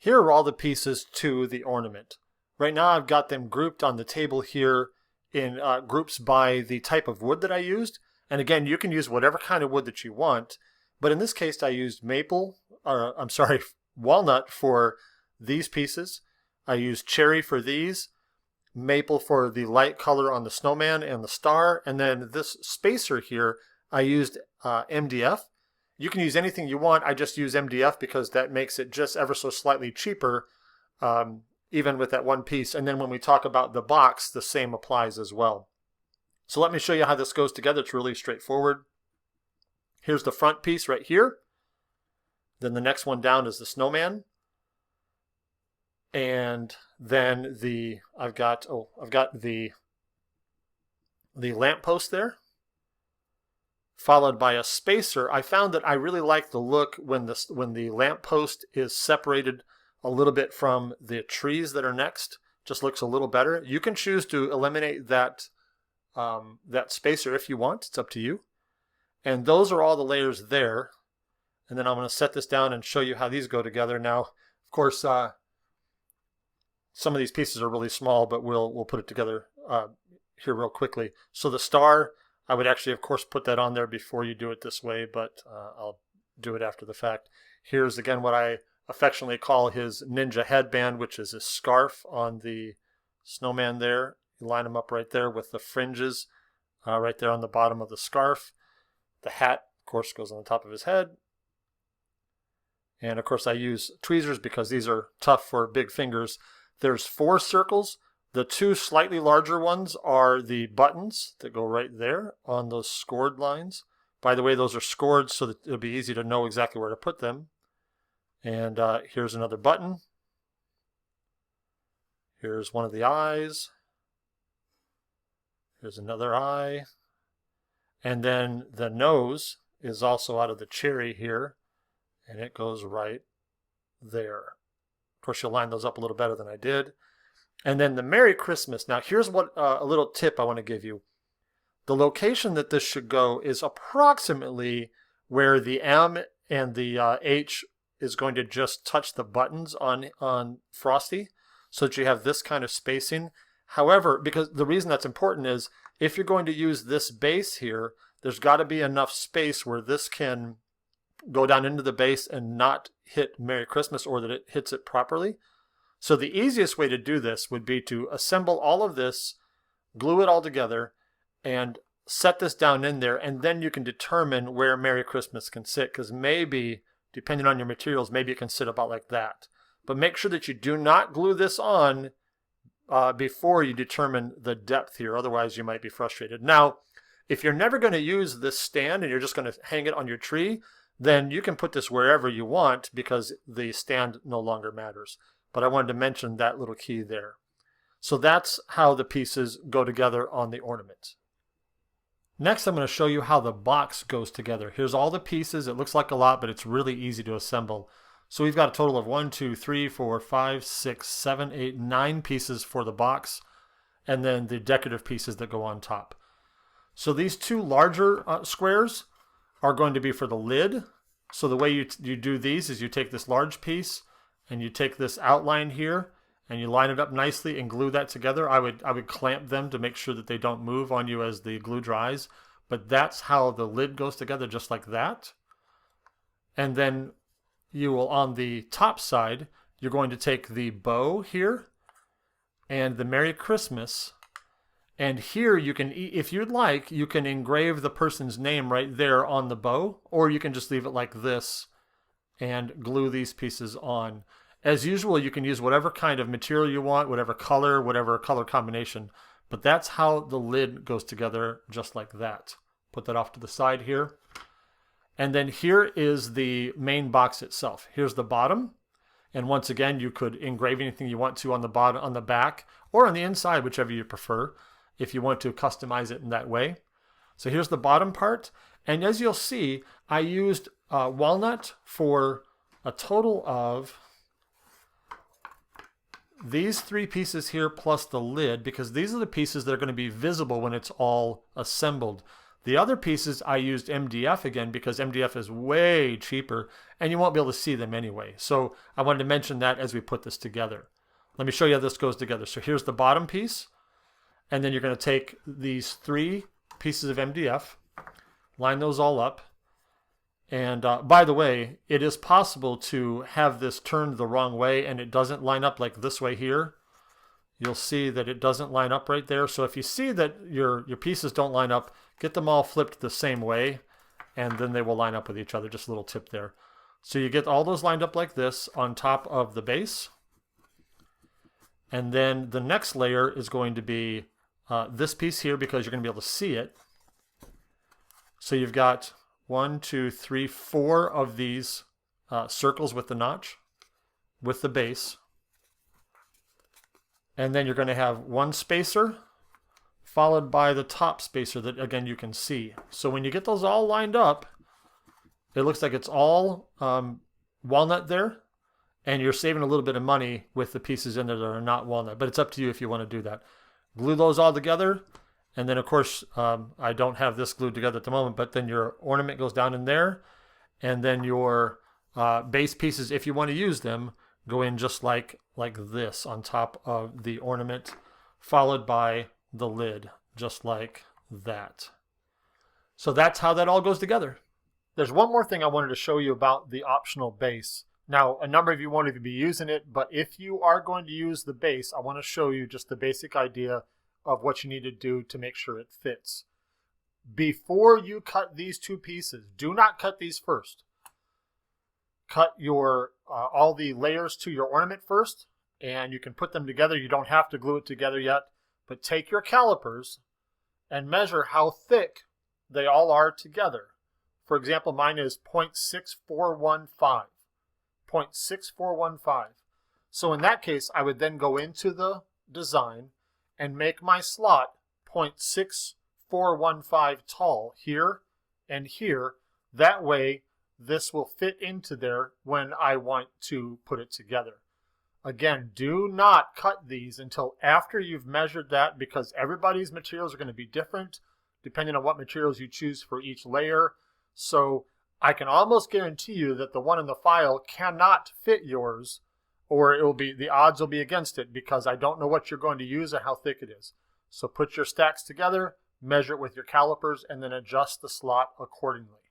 here are all the pieces to the ornament. Right now I've got them grouped on the table here in groups by the type of wood that I used. And again, you can use whatever kind of wood that you want, but in this case I used walnut for these pieces. I used cherry for these, maple for the light color on the snowman and the star, and then this spacer here I used MDF. You can use anything you want. I just use MDF because that makes it just ever so slightly cheaper, even with that one piece. And then when we talk about the box, the same applies as well. So let me show you how this goes together. It's really straightforward. Here's the front piece right here. Then the next one down is the snowman. And then I've got the lamppost there, followed by a spacer. I found that I really like the look when the lamppost is separated a little bit from the trees that are next. Just looks a little better. You can choose to eliminate that spacer if you want. It's up to you. And those are all the layers there. And then I'm going to set this down and show you how these go together. Now, of course, some of these pieces are really small, but we'll put it together here real quickly. So the star, I would actually, of course, put that on there before you do it this way, but I'll do it after the fact. Here's, again, what I affectionately call his ninja headband, which is a scarf on the snowman there. You line them up right there with the fringes right there on the bottom of the scarf. The hat, of course, goes on the top of his head. And, of course, I use tweezers because these are tough for big fingers. There's 4 circles. The 2 slightly larger ones are the buttons that go right there on those scored lines. By the way, those are scored so that it'll be easy to know exactly where to put them. And here's another button. Here's one of the eyes. Here's another eye. And then the nose is also out of the cherry here, and it goes right there. Of course, you'll line those up a little better than I did. And then the Merry Christmas. Now, here's what a little tip I want to give you. The location that this should go is approximately where the M and the H is going to just touch the buttons on Frosty, so that you have this kind of spacing. However, because the reason that's important is if you're going to use this base here, there's got to be enough space where this can go down into the base and not hit Merry Christmas, or that it hits it properly. So the easiest way to do this would be to assemble all of this, glue it all together, and set this down in there, and then you can determine where Merry Christmas can sit, because maybe, depending on your materials, maybe it can sit about like that. But make sure that you do not glue this on before you determine the depth here, otherwise you might be frustrated. Now, if you're never going to use this stand and you're just going to hang it on your tree, then you can put this wherever you want because the stand no longer matters. But I wanted to mention that little key there. So that's how the pieces go together on the ornament. Next, I'm going to show you how the box goes together. Here's all the pieces. It looks like a lot, but it's really easy to assemble. So we've got a total of 1, 2, 3, 4, 5, 6, 7, 8, 9 pieces for the box, and then the decorative pieces that go on top. So these 2 larger squares are going to be for the lid. So the way you do these is you take this large piece and you take this outline here and you line it up nicely and glue that together. I would clamp them to make sure that they don't move on you as the glue dries. But that's how the lid goes together, just like that. And then you will, on the top side, you're going to take the bow here and the Merry Christmas. And here you can, if you'd like, you can engrave the person's name right there on the bow, or you can just leave it like this and glue these pieces on. As usual, you can use whatever kind of material you want, whatever color combination, but that's how the lid goes together, just like that. Put that off to the side here. And then here is the main box itself. Here's the bottom. And once again, you could engrave anything you want to on the bottom, on the back, or on the inside, whichever you prefer, if you want to customize it in that way. So here's the bottom part. And as you'll see, I used walnut for a total of these 3 pieces here plus the lid, because these are the pieces that are going to be visible when it's all assembled. The other pieces I used MDF again because MDF is way cheaper and you won't be able to see them anyway. So I wanted to mention that as we put this together. Let me show you how this goes together. So here's the bottom piece, and then you're going to take these 3 pieces of MDF, line those all up. And by the way, it is possible to have this turned the wrong way and it doesn't line up like this way here. You'll see that it doesn't line up right there. So if you see that your pieces don't line up, get them all flipped the same way and then they will line up with each other. Just a little tip there. So you get all those lined up like this on top of the base. And then the next layer is going to be this piece here because you're going to be able to see it. So you've got 1, 2, 3, 4 of these circles with the notch, with the base. And then you're going to have 1 spacer followed by the top spacer that, again, you can see. So when you get those all lined up, it looks like it's all walnut there, and you're saving a little bit of money with the pieces in there that are not walnut, but it's up to you if you want to do that. Glue those all together, and then, of course, I don't have this glued together at the moment, but then your ornament goes down in there, and then your base pieces, if you want to use them, go in just like this on top of the ornament, followed by the lid, just like that. So that's how that all goes together. There's one more thing I wanted to show you about the optional base. Now, a number of you won't even be using it, but if you are going to use the base, I want to show you just the basic idea of what you need to do to make sure it fits. Before you cut these 2 pieces, do not cut these first. Cut your all the layers to your ornament first, and you can put them together. You don't have to glue it together yet, but take your calipers and measure how thick they all are together. For example, mine is 0.6415. 0.6415. So in that case, I would then go into the design and make my slot 0.6415 tall here and here. That way, this will fit into there when I want to put it together. Again, do not cut these until after you've measured that, because everybody's materials are going to be different depending on what materials you choose for each layer. So I can almost guarantee you that the one in the file cannot fit yours, or it will be, the odds will be against it, because I don't know what you're going to use and how thick it is. So put your stacks together, measure it with your calipers, and then adjust the slot accordingly.